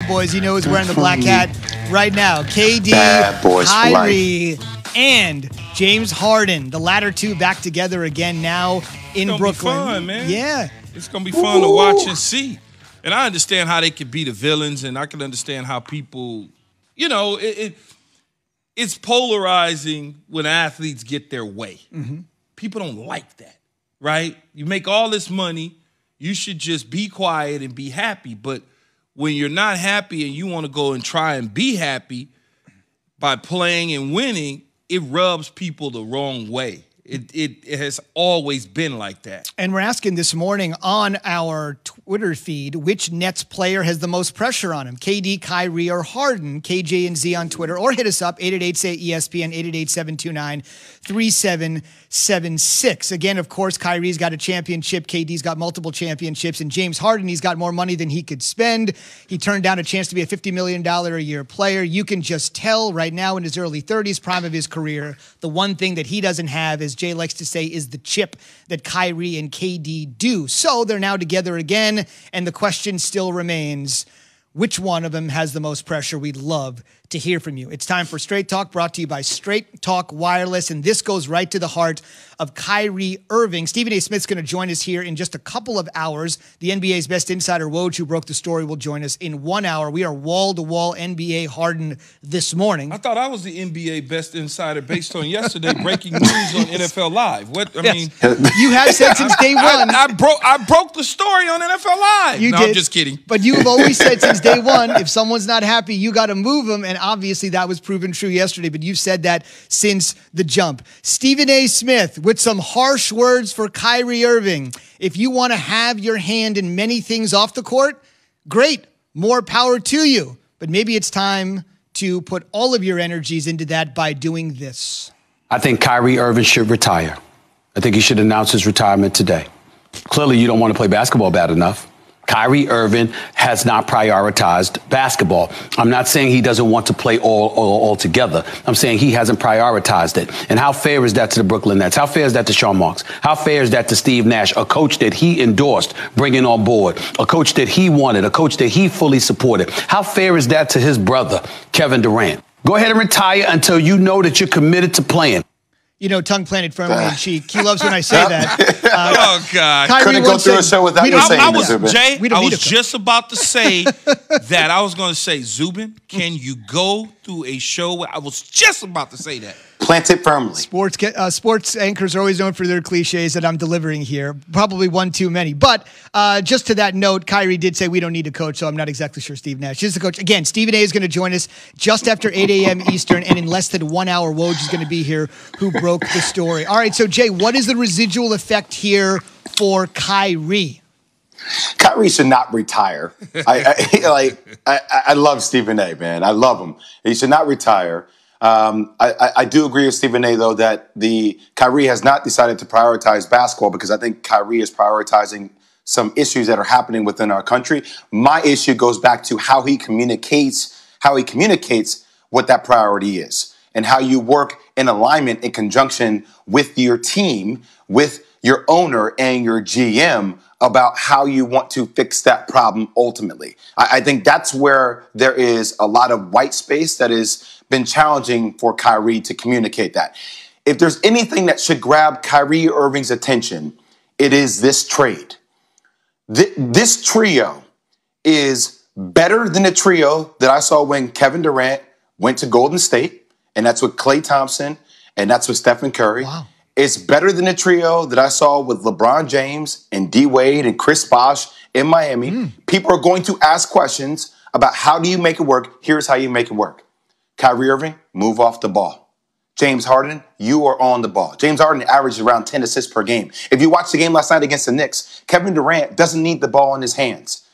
boys. You know who's wearing the black hat right now. KD, Bad boys Kyrie, and James Harden. The latter two back together again now in Brooklyn. It's going to be fun, man. Yeah. It's going to be fun to watch and see. And I understand how they could be the villains, and I can understand how people, you know, it's polarizing when athletes get their way. Mm-hmm. People don't like that, right? You make all this money, you should just be quiet and be happy. But when you're not happy and you want to go and try and be happy by playing and winning, it rubs people the wrong way. It has always been like that. And we're asking this morning on our Twitter feed, which Nets player has the most pressure on him? KD, Kyrie, or Harden? KJ and Z on Twitter. Or hit us up, 888-SAY-ESPN, 888-729-3776. Again, of course, Kyrie's got a championship. KD's got multiple championships. And James Harden, he's got more money than he could spend. He turned down a chance to be a $50 million a year player. You can just tell right now in his early 30s, prime of his career, the one thing that he doesn't have, as Jay likes to say, is the chip that Kyrie and KD do. So they're now together again, and the question still remains, which one of them has the most pressure? We'd love to hear from you. It's time for Straight Talk, brought to you by Straight Talk Wireless, and this goes right to the heart of Kyrie Irving. Stephen A. Smith's going to join us here in just a couple of hours. The NBA's best insider, Woj, who broke the story, will join us in 1 hour. We are wall-to-wall NBA hardened this morning. I thought I was the NBA best insider based on yesterday breaking news on NFL Live. What I mean, you have said since day one. I broke the story on NFL Live. You no, did. I'm just kidding. But you've always said since day one, if someone's not happy, you got to move them. And obviously that was proven true yesterday. But you've said that since the jump. Stephen A. Smith with some harsh words for Kyrie Irving. If you want to have your hand in many things off the court, great. More power to you. But maybe it's time to put all of your energies into that by doing this. I think Kyrie Irving should retire. I think he should announce his retirement today. Clearly, you don't want to play basketball bad enough. Kyrie Irving has not prioritized basketball. I'm not saying he doesn't want to play all together. I'm saying he hasn't prioritized it. And how fair is that to the Brooklyn Nets? How fair is that to Sean Marks? How fair is that to Steve Nash, a coach that he endorsed bringing on board, a coach that he wanted, a coach that he fully supported? How fair is that to his brother, Kevin Durant? Go ahead and retire until you know that you're committed to playing. You know, tongue planted firmly in cheek. He loves when I say that. Oh, God. Kyrie couldn't go through a show without you saying that, Zubin. Jay, I was just about to say that. I was going to say, Zubin, can you go through a show? I was just about to say that. Plant it firmly. Sports anchors are always known for their cliches that I'm delivering here. Probably one too many. But just to that note, Kyrie did say we don't need a coach, so I'm not exactly sure Steve Nash is the coach. Again, Stephen A. is going to join us just after 8 a.m. Eastern, and in less than 1 hour, Woj is going to be here, who broke the story. All right, so Jay, what is the residual effect here for Kyrie? Kyrie should not retire. I love Stephen A., man. I love him. He should not retire. I do agree with Stephen A., though, that Kyrie has not decided to prioritize basketball, because I think Kyrie is prioritizing some issues that are happening within our country. My issue goes back to how he communicates what that priority is, and how you work in alignment, in conjunction with your team, with your owner and your GM, about how you want to fix that problem ultimately. I think that's where there is a lot of white space that has been challenging for Kyrie to communicate that. If there's anything that should grab Kyrie Irving's attention, it is this trade. This trio is better than the trio that I saw when Kevin Durant went to Golden State, and that's with Klay Thompson, and that's with Stephen Curry. Wow. It's better than the trio that I saw with LeBron James and D-Wade and Chris Bosh in Miami. People are going to ask questions about how do you make it work. Here's how you make it work. Kyrie Irving, move off the ball. James Harden, you are on the ball. James Harden averaged around 10 assists per game. If you watched the game last night against the Knicks, Kevin Durant doesn't need the ball in his hands.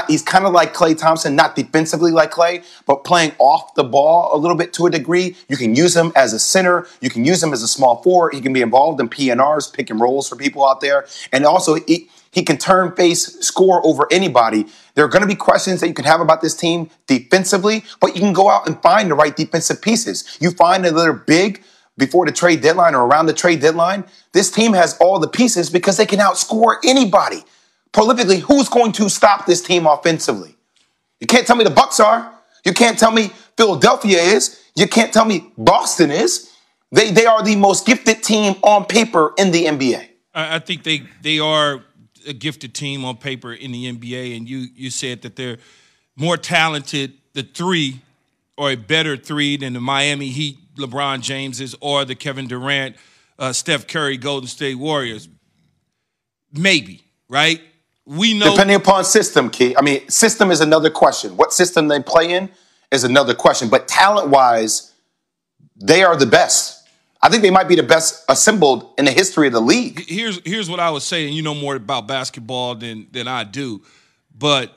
He's kind of like Klay Thompson, not defensively like Klay, but playing off the ball a little bit to a degree. You can use him as a center. You can use him as a small forward. He can be involved in PNRs, pick and rolls for people out there. And also, he can turn, face, score over anybody. There are going to be questions that you can have about this team defensively, but you can go out and find the right defensive pieces. You find that they're big before the trade deadline or around the trade deadline. This team has all the pieces because they can outscore anybody. Prolifically, who's going to stop this team offensively? You can't tell me the Bucks are. You can't tell me Philadelphia is. You can't tell me Boston is. They are the most gifted team on paper in the NBA. I think they are a gifted team on paper in the NBA, and you said that they're more talented, the three, or a better three than the Miami Heat, LeBron Jameses, or the Kevin Durant, Steph Curry, Golden State Warriors. Maybe, right? We know. Depending upon system, Key. I mean, system is another question. What system they play in is another question. But talent-wise, they are the best. I think they might be the best assembled in the history of the league. Here's what I would say, and you know more about basketball than I do. But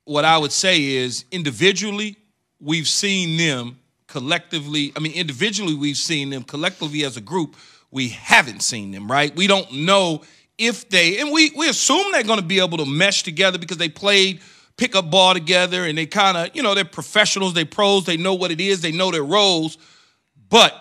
what I would say is individually, we've seen them collectively. I mean, individually, we've seen them. Collectively as a group, we haven't seen them, right? We don't know if they, and we assume they're going to be able to mesh together because they played pickup ball together and they kind of, they're professionals, they're pros, they know what it is, they know their roles. But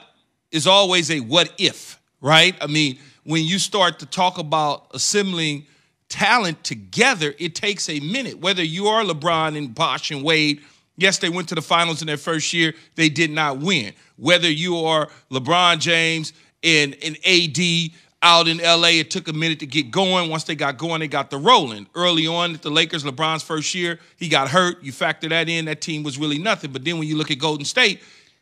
it's always a what if, right? I mean, when you start to talk about assembling talent together, it takes a minute. Whether you are LeBron and Bosh and Wade, yes, they went to the finals in their first year. They did not win. Whether you are LeBron James and AD out in L.A., it took a minute to get going. Once they got going, they got the rolling. Early on at the Lakers, LeBron's first year, he got hurt. You factor that in, that team was really nothing. But then when you look at Golden State,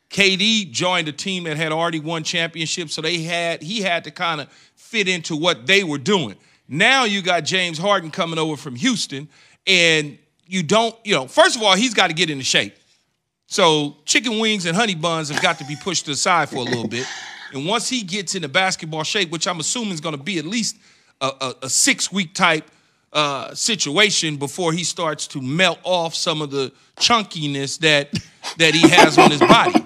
KD joined a team that had already won championships, so he had to kind of fit into what they were doing. Now you got James Harden coming over from Houston, and you don't, first of all, he's got to get into shape. So chicken wings and honey buns have got to be pushed to the side for a little bit. And once he gets into basketball shape, which I'm assuming is going to be at least a 6-week type situation before he starts to melt off some of the chunkiness that he has on his body.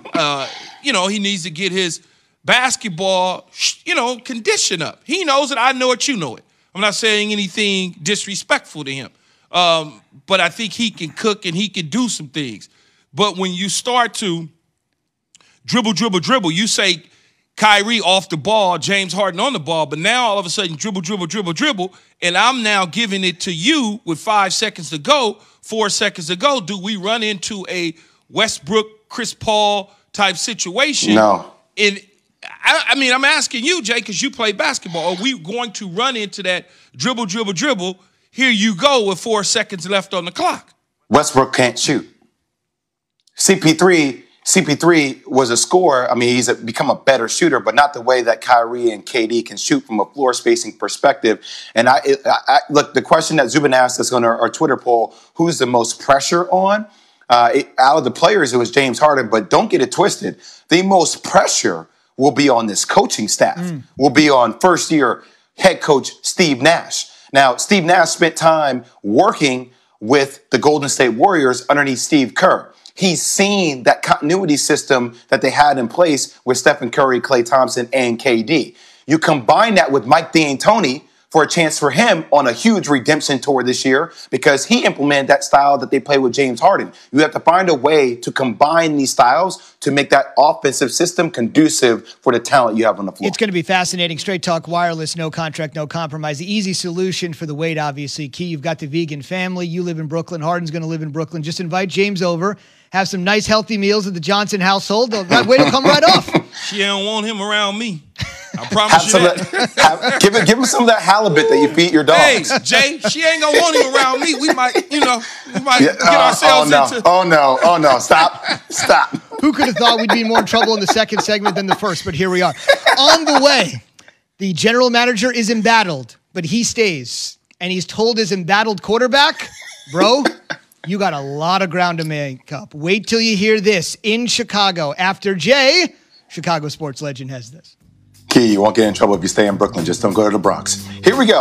He needs to get his basketball, condition up. He knows it. I know it. You know it. I'm not saying anything disrespectful to him. But I think he can cook and he can do some things. But when you start to dribble, you say Kyrie off the ball, James Harden on the ball, but now all of a sudden dribble, and I'm now giving it to you with 5 seconds to go, 4 seconds to go. Do we run into a Westbrook, Chris Paul type situation? No. I mean, I'm asking you, Jay, because you play basketball. Are we going to run into that dribble? Here you go with 4 seconds left on the clock. Westbrook can't shoot. CP3 was a scorer. I mean, he's become a better shooter, but not the way that Kyrie and KD can shoot from a floor spacing perspective. And I look, the question that Zubin asked us on our Twitter poll, who's the most pressure on? Out of the players, it was James Harden, but don't get it twisted. The most pressure will be on this coaching staff, will be on first-year head coach Steve Nash. Now, Steve Nash spent time working with the Golden State Warriors underneath Steve Kerr. He's seen that continuity system that they had in place with Stephen Curry, Klay Thompson, and KD. You combine that with Mike D'Antoni for a chance for him on a huge redemption tour this year because he implemented that style that they play with James Harden. You have to find a way to combine these styles to make that offensive system conducive for the talent you have on the floor. It's going to be fascinating. Straight Talk Wireless, no contract, no compromise. The easy solution for the Wade, obviously. Key, you've got the vegan family. You live in Brooklyn. Harden's going to live in Brooklyn. Just invite James over. Have some nice, healthy meals at the Johnson household. That Wade will come right off. She don't want him around me. I promise you that. Give him some of that halibut that you feed your dogs. Hey, Jay, she ain't gonna want him around me. We might get ourselves into. Oh no! Stop! Who could have thought we'd be more in trouble in the second segment than the first? But here we are. On the way, the general manager is embattled, but he stays, and he's told his embattled quarterback, "Bro, you got a lot of ground to make up. Wait till you hear this in Chicago." After Jay, Chicago sports legend has this. Key, you won't get in trouble if you stay in Brooklyn. Just don't go to the Bronx. Here we go.